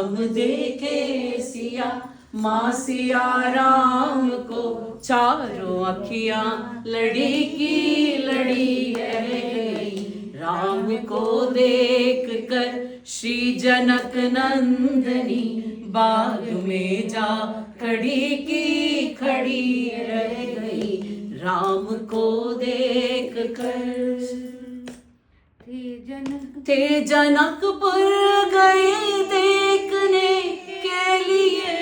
राम देखे सिया, माँ सिया राम को, चारों अखियां लड़ी की लड़ी रह गई। राम को देख कर श्री जनक नंदनी, बाग में जा खड़ी की खड़ी रह गई। राम को देख कर थे जनकपुर गए देखने के लिए,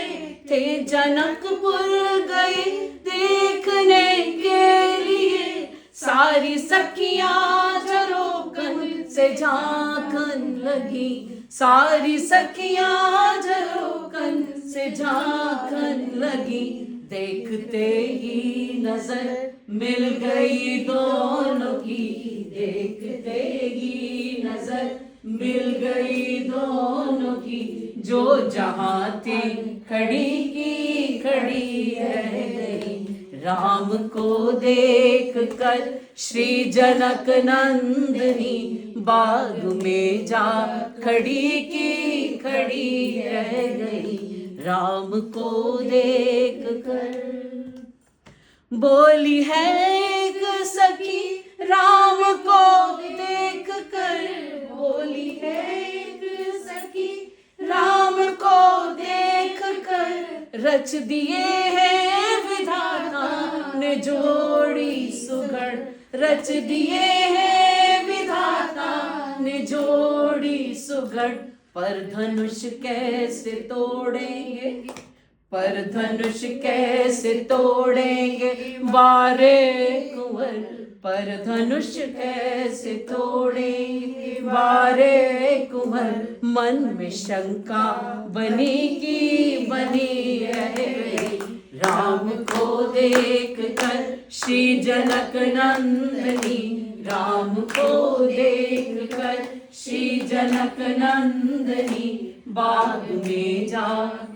थे जनकपुर गए देखने के लिए। सारी सखियां झरोकन से झांकन लगी, सारी सखियां झरोकन से झांकन लगी। देखते ही नजर मिल गई दोनों की, देखते ही नजर मिल गई दोनों की। जो जहां थी खड़ी की खड़ी रह गई। राम को देख कर श्री जनक नंदनी, बाग में जा खड़ी की खड़ी रह गई। राम को देख कर बोली है एक सखी, राम को देख कर बोली है एक सखी, राम को देख कर। रच दिए हैं विधाता ने जोड़ी सुघड़, रच दिए हैं विधाता ने जोड़ी सुघड़। पर धनुष कैसे तोड़ेंगे, पर धनुष कैसे तोड़ेंगे बारे कुंवर, पर धनुष कैसे तोड़ेंगे बारे कुंवर। मन में शंका बनी की बनी रह गई। राम को देख कर श्री जनक नंदनी, राम को देख कर श्री जनक नंदनी, बाग में जा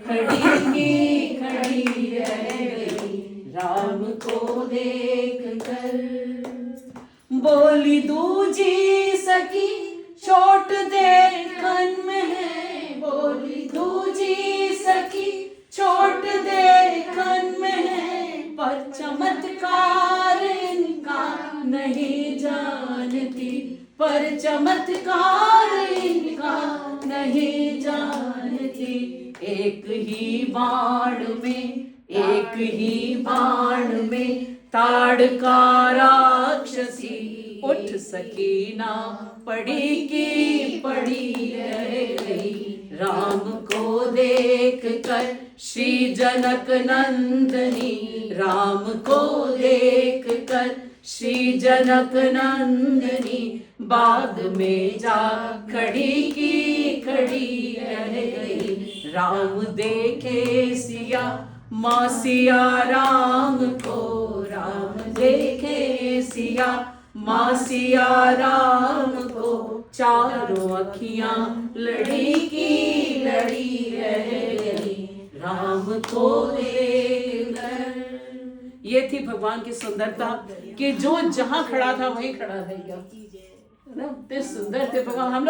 खड़ी की खड़ी रह गई। राम को देख कर बोली दूजी सखी, चोट देखन में है, बोली दूजी सखी चोट देखन में है। पर चमत्कार इनका नहीं जानती, पर चमत्कार इनका नहीं जानती। एक ही बाण में, एक ही बाण में ताड़ का राक्षसी, उठ सकी ना पड़ी की पड़ी रह गई। राम को देख कर श्री जनक नंदनी, राम को देख कर श्री जनक नंदनी, बाग में जा खड़ी की खड़ी रह गई। राम देखे सिया, माँ सिया राम को, राम देखे सिया, माँ सिया राम को, चारों अखियां लड़ी की लड़ी रह गई। राम को देख कर। ये थी भगवान की सुंदरता कि जो जहां खड़ा था वहीं खड़ा रह गया। सुंदर थे भगवान। हम लोग